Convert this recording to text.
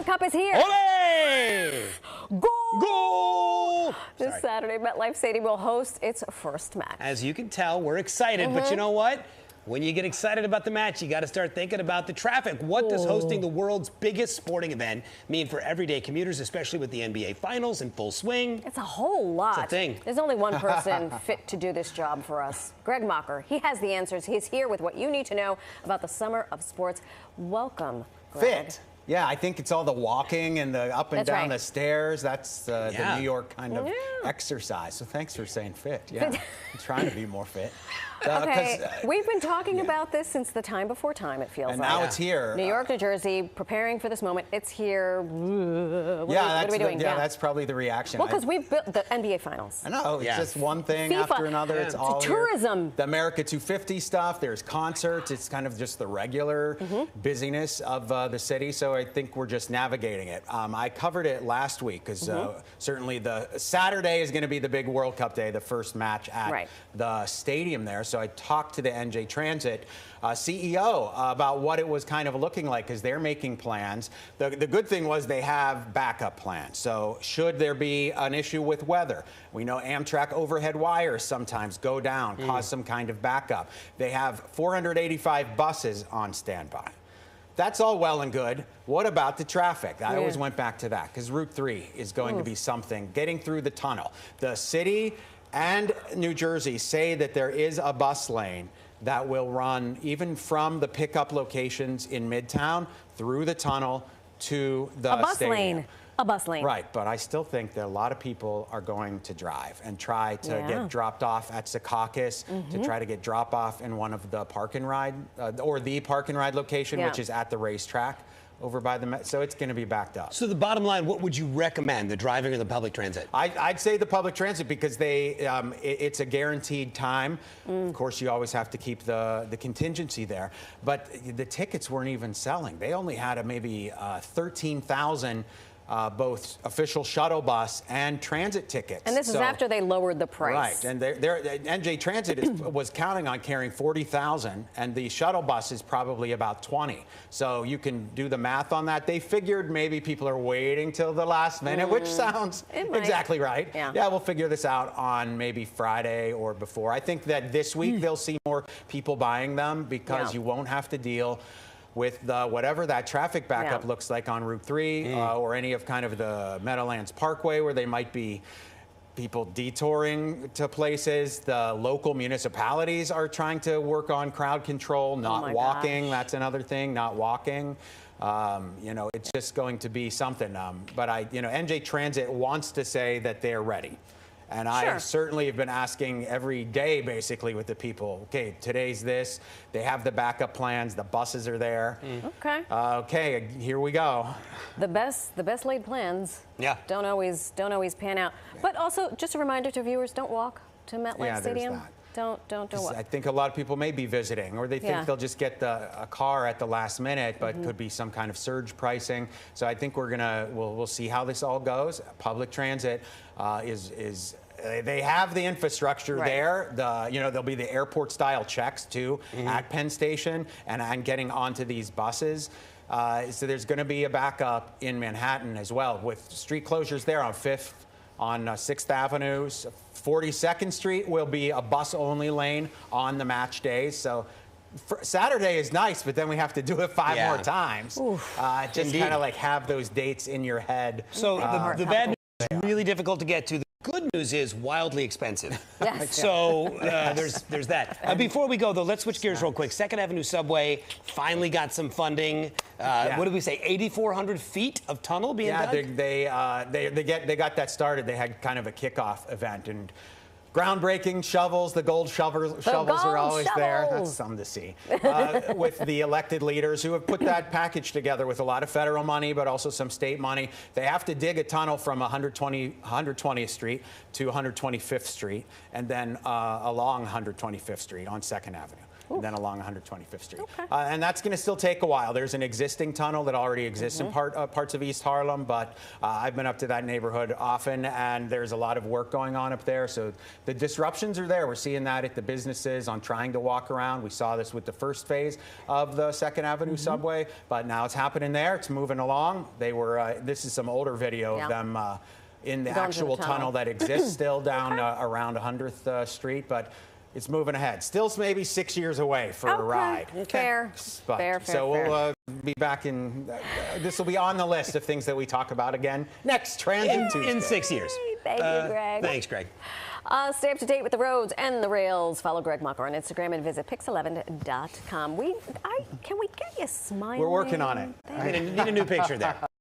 World Cup is here. Olé! Goal! Goal! This Saturday, MetLife Stadium will host its first match. As you can tell, we're excited, but you know what? When you get excited about the match, you got to start thinking about the traffic. What does hosting the world's biggest sporting event mean for everyday commuters, especially with the NBA Finals in full swing? It's a whole lot. It's a thing. There's only one person fit to do this job for us, Greg Mocker. He has the answers. He's here with what you need to know about the summer of sports. Welcome, Greg. Fit. Yeah, I think it's all the walking and the up and That's down right. the stairs. That's the Yeah. New York kind of exercise. So thanks for saying fit. Yeah, I'm trying to be more fit. Okay, we've been talking about this since the time before time, it feels And like. now it's here. New York, New Jersey, preparing for this moment. It's here. What are we doing? Yeah, that's probably the reaction. Well, because we've built the NBA Finals. I know, it's Yeah. just one thing FIFA. after another. It's all here. tourism. The America 250 stuff, there's concerts. It's kind of just the regular busyness of the city. So I think we're just navigating it. I covered it last week because certainly the Saturday is going to be the big World Cup day, the first match at the stadium there. So I talked to the NJ Transit CEO about what it was kind of looking like because they're making plans. The good thing was they have backup plans. So should there be an issue with weather, we know Amtrak overhead wires sometimes go down, cause some kind of backup. They have 485 buses on standby. That's all well and good. What about the traffic? I always went back to that because Route 3 is going to be something. Getting through the tunnel. The city and New Jersey say that there is a bus lane that will run even from the pickup locations in Midtown through the tunnel to the stadium. A bus lane. Right, but I still think that a lot of people are going to drive and try to get dropped off at Secaucus, to try to get drop off in one of the park and ride, or the park and ride location, which is at the racetrack over by the Met. So it's going to be backed up. So the bottom line, what would you recommend, the driving or the public transit? I'd say the public transit because it's a guaranteed time. Of course, you always have to keep the contingency there. But the tickets weren't even selling. They only had maybe 13,000 both official shuttle bus and transit tickets. And this is after they lowered the price. Right, and NJ Transit was counting on carrying 40,000, and the shuttle bus is probably about 20. So you can do the math on that. They figured maybe people are waiting till the last minute, which sounds exactly right. Yeah, we'll figure this out on maybe Friday or before. I think that this week they'll see more people buying them because you won't have to deal with whatever that traffic backup looks like on Route 3 or any of kind of the Meadowlands Parkway where they might be people detouring to places. The local municipalities are trying to work on crowd control, not walking. That's another thing, not walking. It's just going to be something. But NJ Transit wants to say that they're ready. And I certainly have been asking every day, basically, with the people, okay, today's this. They have the backup plans. The buses are there. Okay, here we go. The best laid plans don't always pan out. But also, just a reminder to viewers, don't walk to MetLife Stadium. Don't walk. I think a lot of people may be visiting, or they think they'll just get a car at the last minute, but could be some kind of surge pricing. So I think we'll see how this all goes. Public transit they have the infrastructure there. There'll be the airport style checks too at Penn Station and getting onto these buses. So there's going to be a backup in Manhattan as well with street closures there on 5th, on 6th Avenue. 42nd Street will be a bus-only lane on the match days. So Saturday is nice, but then we have to do it 5 more times. Just kind of like have those dates in your head. So the bad news is really difficult to get to. The good news is wildly expensive. So there's that. Before we go, though, let's switch gears real quick. 2nd Avenue Subway finally got some funding. What did we say? 8,400 feet of tunnel being dug? They got that started. They had kind of a kickoff event and groundbreaking shovels. The gold shovels are always there. That's something to see. With the elected leaders who have put that package together with a lot of federal money, but also some state money. They have to dig a tunnel from 120th Street to 125th Street, and then along 125th Street on 2nd Avenue. and then along 125th Street. Okay. And that's going to still take a while. There's an existing tunnel that already exists in parts of East Harlem, but I've been up to that neighborhood often, and there's a lot of work going on up there. So the disruptions are there. We're seeing that at the businesses on trying to walk around. We saw this with the first phase of the 2nd Avenue subway, but now it's happening there. It's moving along. They were. This is some older video of them in the Going to the actual tunnel that exists still down around 100th Street, but it's moving ahead. Still maybe 6 years away for a ride. Fair. But, Fair. So we'll be back in, this will be on the list of things that we talk about again next Transit Tuesday. In 6 years. Thank you, Greg. Thanks, Greg. Stay up to date with the roads and the rails. Follow Greg Mocker on Instagram and visit pix11.com. Can we get you smiling? We're working on it. Need a new picture there.